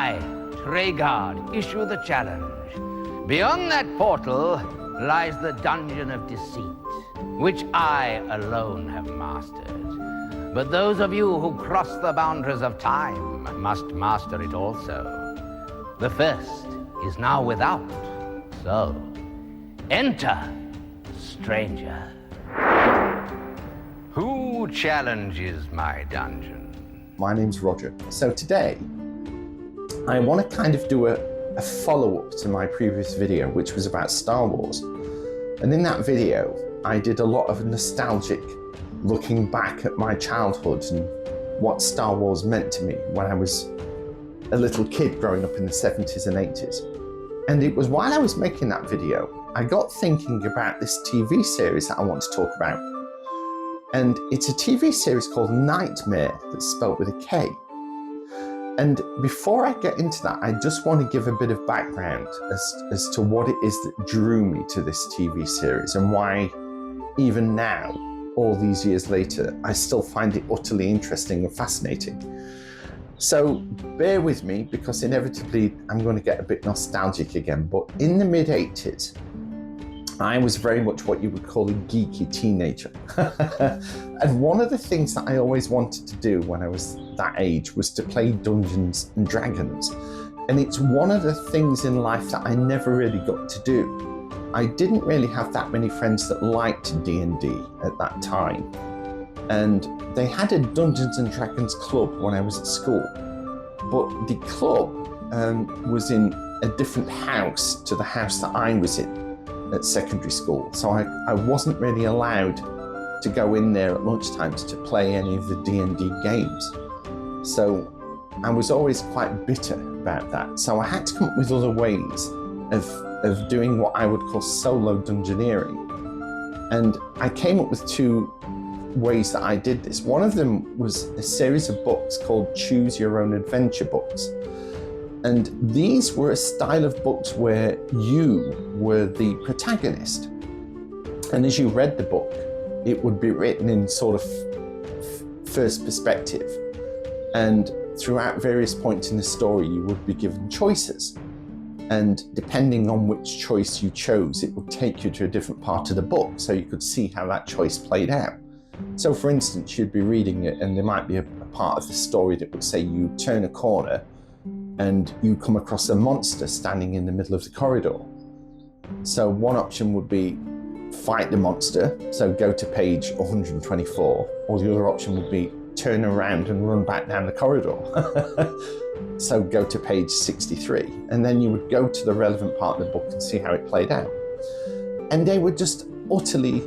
I, Treguard, issue the challenge. Beyond that portal lies the dungeon of deceit, which I alone have mastered. But those of you who cross the boundaries of time must master it also. The first is now without, so enter, stranger. Who challenges my dungeon? My name's Roger. So today, I want to kind of do a follow-up to my previous video, which was about Star Wars. And in that video, I did a lot of nostalgic looking back at my childhood and what Star Wars meant to me when I was a little kid growing up in the 70s and 80s. And it was while I was making that video, I got thinking about this TV series that I want to talk about. And it's a TV series called Knightmare, that's spelled with a K. And before I get into that, I just want to give a bit of background as to what it is that drew me to this TV series and why even now, all these years later, I still find it utterly interesting and fascinating. So bear with me, because inevitably I'm going to get a bit nostalgic again, but in the mid-80s, I was very much what you would call a geeky teenager. And one of the things that I always wanted to do when I was that age was to play Dungeons and Dragons. And it's one of the things in life that I never really got to do. I didn't really have that many friends that liked D&D at that time. And they had a Dungeons and Dragons club when I was at school. But the club was in a different house to the house that I was in at secondary school. So I wasn't really allowed to go in there at lunchtimes to play any of the D&D games. So I was always quite bitter about that. So I had to come up with other ways of doing what I would call solo dungeoneering. And I came up with two ways that I did this. One of them was a series of books called Choose Your Own Adventure books. And these were a style of books where you were the protagonist. And as you read the book, it would be written in sort of first perspective. And throughout various points in the story, you would be given choices. And depending on which choice you chose, it would take you to a different part of the book, so you could see how that choice played out. So for instance, you'd be reading it and there might be a part of the story that would say you turn a corner and you come across a monster standing in the middle of the corridor. So one option would be fight the monster, so go to page 124, or the other option would be turn around and run back down the corridor. So go to page 63, and then you would go to the relevant part of the book and see how it played out. And they were just utterly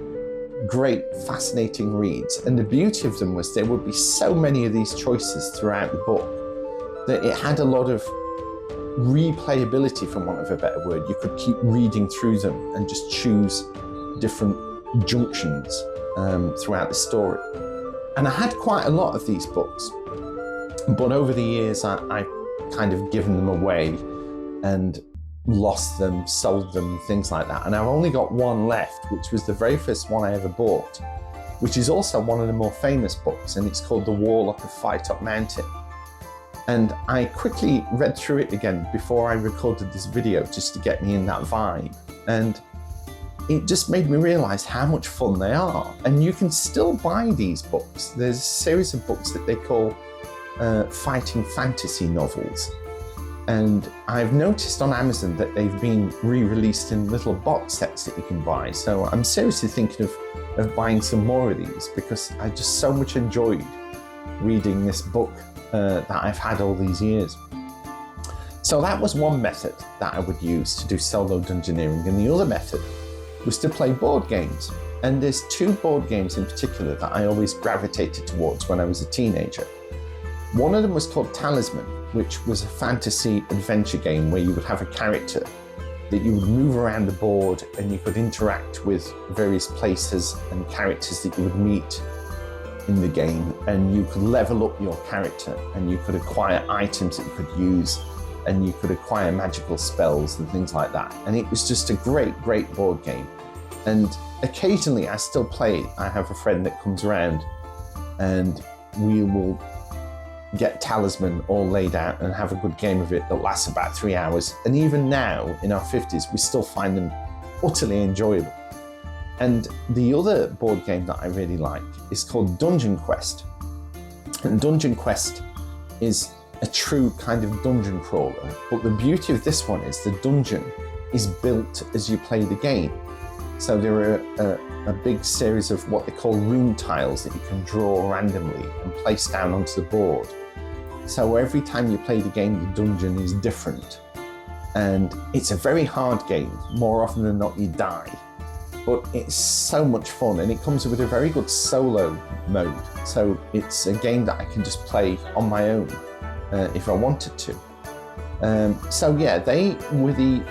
great, fascinating reads. And the beauty of them was there would be so many of these choices throughout the book that it had a lot of replayability, for want of a better word. You could keep reading through them and just choose different junctions throughout the story. And I had quite a lot of these books, but over the years I kind of given them away and lost them, sold them, things like that. And I've only got one left, which was the very first one I ever bought, which is also one of the more famous books, and it's called The Warlock of Fight Up Mountain. And I quickly read through it again before I recorded this video, just to get me in that vibe. And it just made me realize how much fun they are. And you can still buy these books. There's a series of books that they call fighting fantasy novels. And I've noticed on Amazon that they've been re-released in little box sets that you can buy. So I'm seriously thinking of buying some more of these, because I just so much enjoyed reading this book that I've had all these years. So that was one method that I would use to do solo dungeoneering, and the other method was to play board games. And there's two board games in particular that I always gravitated towards when I was a teenager. One of them was called Talisman, which was a fantasy adventure game where you would have a character that you would move around the board and you could interact with various places and characters that you would meet in the game, and you could level up your character and you could acquire items that you could use, and you could acquire magical spells and things like that. And it was just a great board game. And occasionally I still play it. I have a friend that comes around and we will get Talisman all laid out and have a good game of it that lasts about 3 hours. And even now, in our 50s, we still find them utterly enjoyable. And the other board game that I really like is called Dungeon Quest. And Dungeon Quest is a true kind of dungeon crawler, but the beauty of this one is the dungeon is built as you play the game. So there are a big series of what they call room tiles that you can draw randomly and place down onto the board. So every time you play the game, the dungeon is different. And it's a very hard game. More often than not, you die. But it's so much fun, and it comes with a very good solo mode. So it's a game that I can just play on my own if I wanted to. So yeah, they were the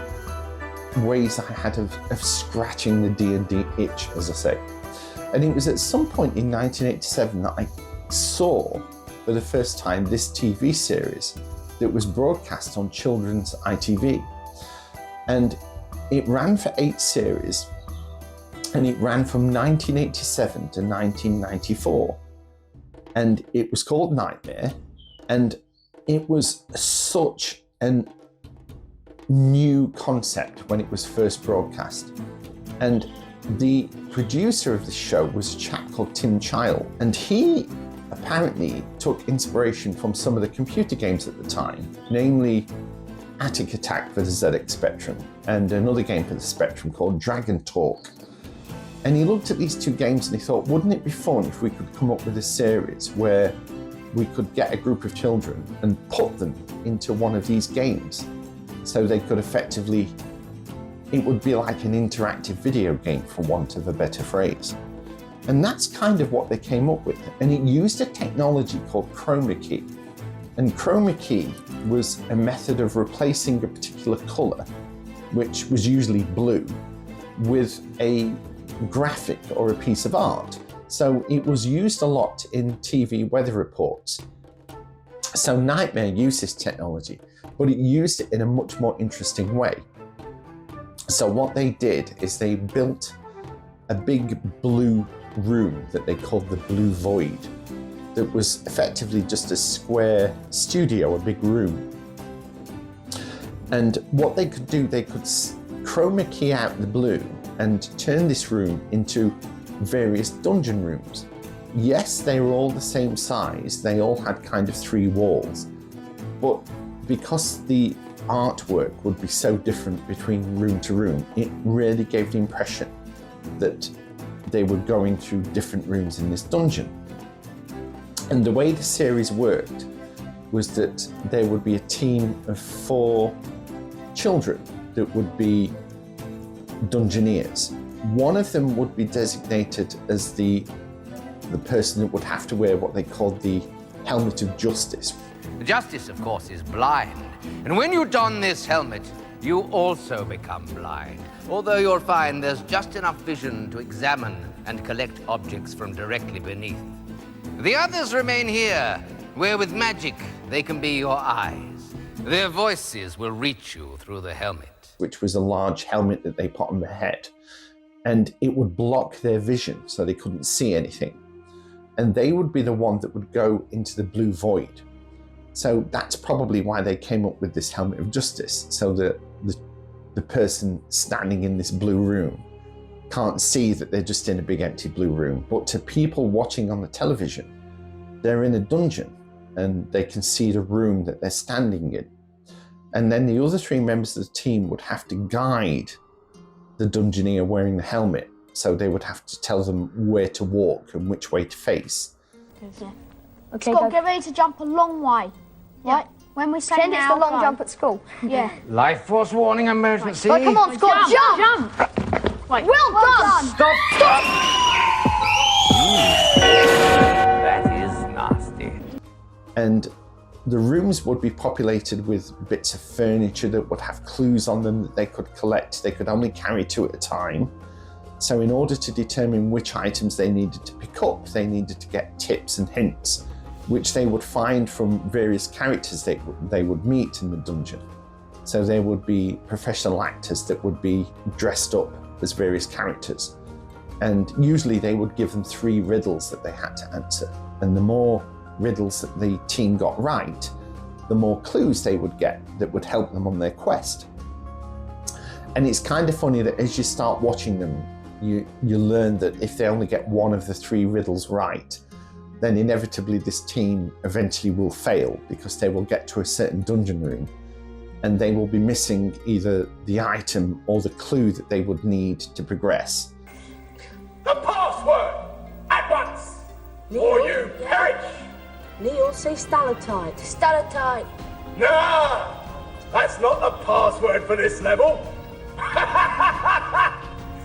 ways I had of scratching the D&D itch, as I say. And it was at some point in 1987 that I saw for the first time this TV series that was broadcast on children's ITV. And it ran for 8 series, and it ran from 1987 to 1994. And it was called Knightmare, and it was such an new concept when it was first broadcast. And the producer of the show was a chap called Tim Child, and he apparently took inspiration from some of the computer games at the time, namely Attic Attack for the ZX Spectrum and another game for the Spectrum called Dragon Talk. And he looked at these 2 games and he thought, wouldn't it be fun if we could come up with a series where we could get a group of children and put them into one of these games, so they could effectively, it would be like an interactive video game, for want of a better phrase. And that's kind of what they came up with. And it used a technology called chroma key. And chroma key was a method of replacing a particular color, which was usually blue, with a graphic or a piece of art. So it was used a lot in TV weather reports. So Knightmare used this technology, but it used it in a much more interesting way. So what they did is they built a big blue room that they called the Blue Void, that was effectively just a square studio, a big room. And what they could do, they could chroma key out the blue and turn this room into various dungeon rooms. Yes, they were all the same size, they all had kind of 3 walls, but because the artwork would be so different between room to room, it really gave the impression that they were going through different rooms in this dungeon. And the way the series worked was that there would be a team of 4 children that would be dungeoneers. One of them would be designated as the person that would have to wear what they called the helmet of justice. Justice, of course, is blind. And when you don this helmet, you also become blind. Although you'll find there's just enough vision to examine and collect objects from directly beneath. The others remain here, where with magic they can be your eyes. Their voices will reach you through the helmet. Which was a large helmet that they put on their head. And it would block their vision so they couldn't see anything. And they would be the one that would go into the Blue Void. So that's probably why they came up with this helmet of justice, so that the person standing in this blue room can't see that they're just in a big empty blue room. But to people watching on the television, they're in a dungeon and they can see the room that they're standing in. And then the other 3 members of the team would have to guide the dungeoneer wearing the helmet. So they would have to tell them where to walk and which way to face. Okay, Scott, get ready to jump a long way. Right? When we say Pretend it's the long jump at school. Yeah. Life force warning emergency. Right, come on, Scott, jump! Right. Well done! Stop! That is nasty. And the rooms would be populated with bits of furniture that would have clues on them that they could collect. They could only carry 2 at a time. So in order to determine which items they needed to pick up, they needed to get tips and hints, which they would find from various characters they would meet in the dungeon. So there would be professional actors that would be dressed up as various characters. And usually they would give them 3 riddles that they had to answer. And the more riddles that the team got right, the more clues they would get that would help them on their quest. And it's kind of funny that as you start watching them, you learn that if they only get one of the 3 riddles right, then inevitably this team eventually will fail, because they will get to a certain dungeon room and they will be missing either the item or the clue that they would need to progress. The password! At once! Or you perish! Neil, say stalactite. Stalactite. Nah! That's not the password for this level!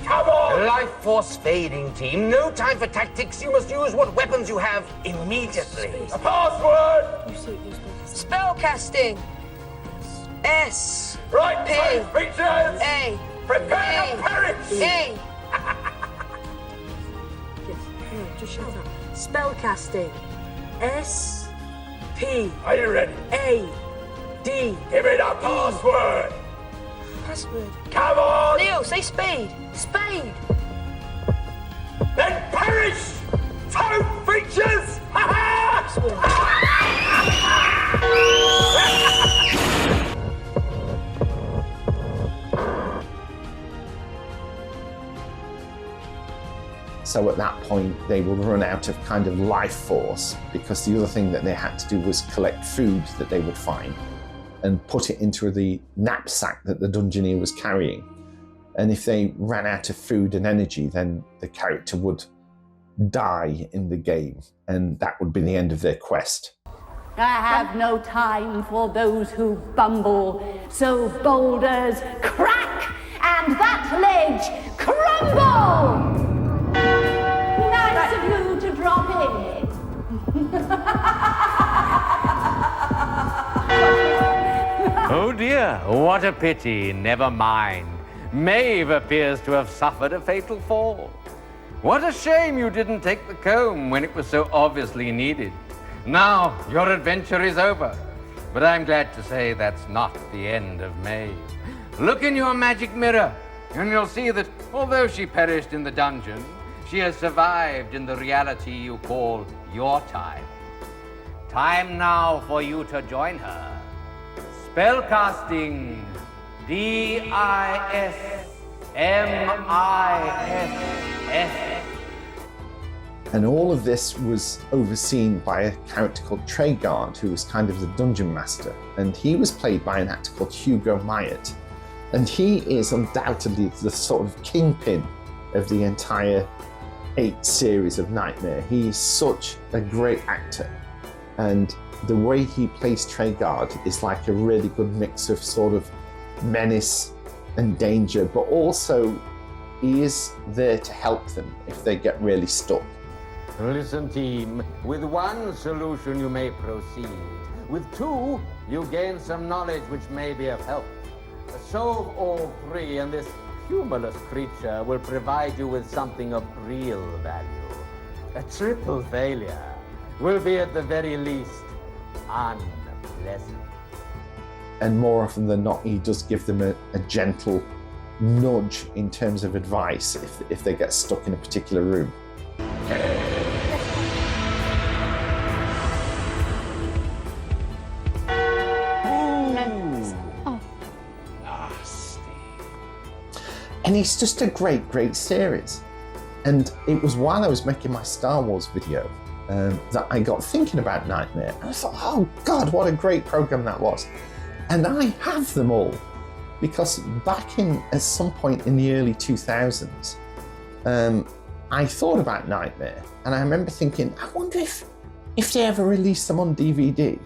Come on! Life force fading, team. No time for tactics. You must use what weapons you have immediately. The password! Spellcasting. S. Right, P. time, creatures! A. Prepare to perish! E. Yes, no, just shut up. Spellcasting. S. P. Are you ready? A. D. Give me the password! Password. Come on! Neil, say spade. Spade. Then perish! Toad creatures! So at that point, they will run out of kind of life force, because the other thing that they had to do was collect food that they would find and put it into the knapsack that the dungeoneer was carrying. And if they ran out of food and energy, then the character would die in the game, and that would be the end of their quest. I have no time for those who bumble, so boulders crack and that ledge crumble! Nice of you to drop in. Oh dear, what a pity. Never mind. Maeve appears to have suffered a fatal fall. What a shame you didn't take the comb when it was so obviously needed. Now your adventure is over. But I'm glad to say that's not the end of Maeve. Look in your magic mirror, and you'll see that although she perished in the dungeon, she has survived in the reality you call your time. Time now for you to join her. Spellcasting. DISMISS. And all of this was overseen by a character called Treguard, who was kind of the dungeon master. And he was played by an actor called Hugo Myatt. And he is undoubtedly the sort of kingpin of the entire 8 series of Knightmare. He is such a great actor. And the way he plays Treguard is like a really good mix of sort of menace and danger, but also he is there to help them if they get really stuck. Listen, team, with 1 solution you may proceed. With 2, you gain some knowledge which may be of help. Solve all 3, and this humorless creature will provide you with something of real value. A triple failure will be at the very least unpleasant. And more often than not, he does give them a gentle nudge in terms of advice if they get stuck in a particular room. And it's just a great series. And it was while I was making my Star Wars video that I got thinking about Knightmare. And I thought, oh God, what a great program that was. And I have them all, because back at some point in the early 2000s, I thought about Knightmare, and I remember thinking, I wonder if they ever released them on DVD.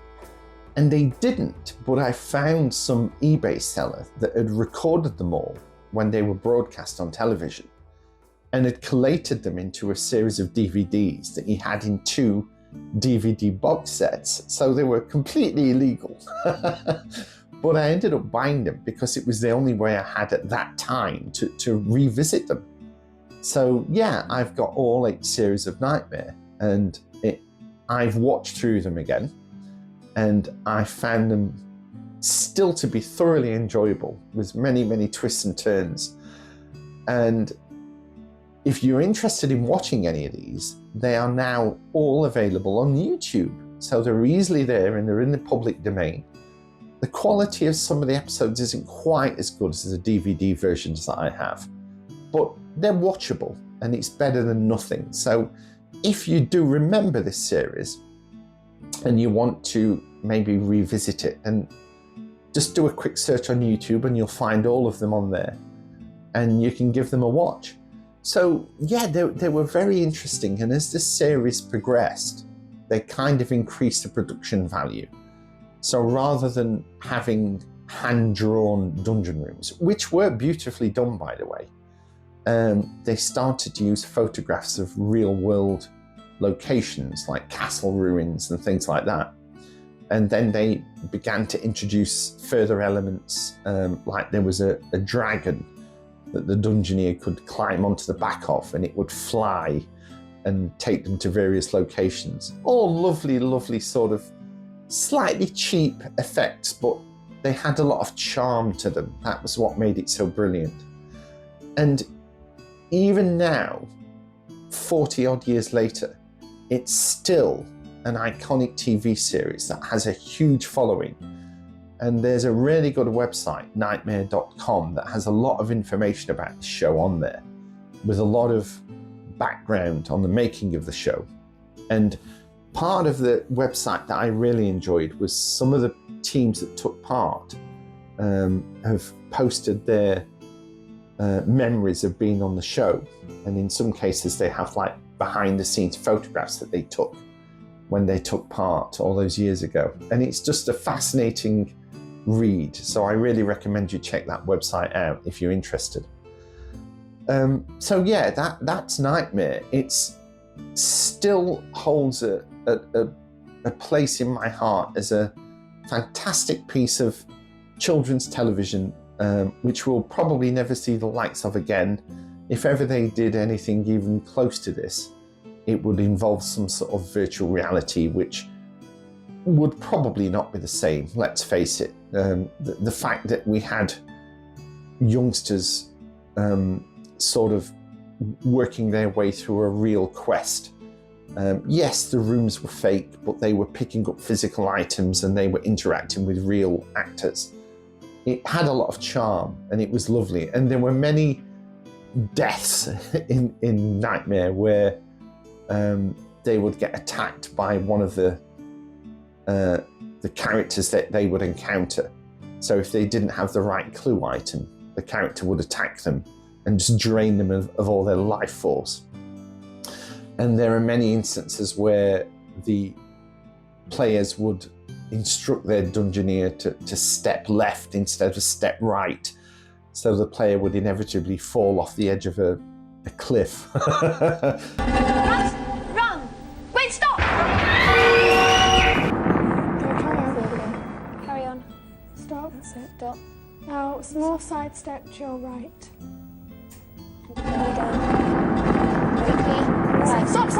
And they didn't, but I found some eBay seller that had recorded them all when they were broadcast on television, and had collated them into a series of DVDs that he had in 2 DVD box sets. So they were completely illegal. But I ended up buying them because it was the only way I had at that time to revisit them. So yeah, I've got all 8 series of Knightmare, and I've watched through them again, and I found them still to be thoroughly enjoyable, with many twists and turns. And if you're interested in watching any of these, they are now all available on YouTube. so they're easily there and they're in the public domain. The quality of some of the episodes isn't quite as good as the DVD versions that I have, but they're watchable and it's better than nothing. So if you do remember this series and you want to maybe revisit it, and just do a quick search on YouTube and you'll find all of them on there and you can give them a watch. So yeah, they were very interesting, and as this series progressed, they kind of increased the production value. So rather than having hand-drawn dungeon rooms, which were beautifully done by the way, they started to use photographs of real-world locations like castle ruins and things like that. And then they began to introduce further elements, like there was a dragon that the dungeoneer could climb onto the back of, and it would fly and take them to various locations. All lovely, lovely sort of slightly cheap effects, but they had a lot of charm to them. That was what made it so brilliant. And even now, 40 odd years later, it's still an iconic TV series that has a huge following. And there's a really good website, Knightmare.com, that has a lot of information about the show on there, with a lot of background on the making of the show. And part of the website that I really enjoyed was some of the teams that took part have posted their memories of being on the show. And in some cases they have like behind the scenes photographs that they took when they took part all those years ago. And it's just a fascinating read. So I really recommend you check that website out if you're interested. So yeah, that's Knightmare. It's still holds a place in my heart as a fantastic piece of children's television, which we'll probably never see the likes of again. If ever they did anything even close to this, it would involve some sort of virtual reality, which would probably not be the same, let's face it. The fact that we had youngsters sort of working their way through a real quest. Yes, the rooms were fake, but they were picking up physical items and they were interacting with real actors. It had a lot of charm and it was lovely. And there were many deaths in Knightmare where they would get attacked by one of the characters that they would encounter. So if they didn't have the right clue item, the character would attack them and just drain them of all their life force. And there are many instances where the players would instruct their dungeoneer to step left instead of step right, so the player would inevitably fall off the edge of a cliff. Run! Wait, stop! Carry on. Stop. That's it. Stop. Now, small sidestep to your right.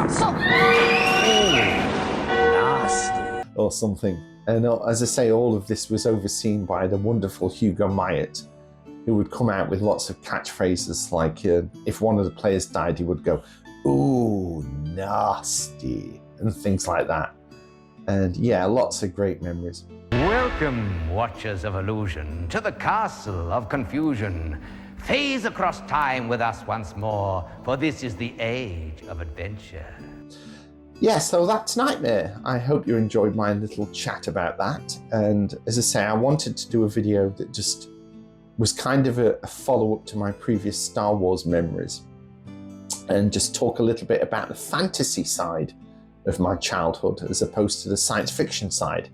Stop! Nasty. Or something. And as I say, all of this was overseen by the wonderful Hugo Myatt, who would come out with lots of catchphrases like, if one of the players died, he would go, "Ooh, nasty," and things like that. And yeah, lots of great memories. Welcome, Watchers of Illusion, to the Castle of Confusion. Phase across time with us once more, for this is the age of adventure. Yeah, so that's Knightmare. I hope you enjoyed my little chat about that. And as I say, I wanted to do a video that just was kind of a follow-up to my previous Star Wars memories, and just talk a little bit about the fantasy side of my childhood as opposed to the science fiction side.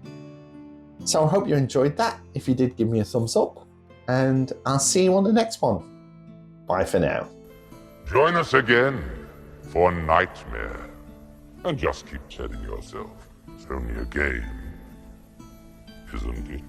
So I hope you enjoyed that. If you did, give me a thumbs up, and I'll see you on the next one. Bye for now. Join us again for Knightmare. And just keep telling yourself, it's only a game, isn't it?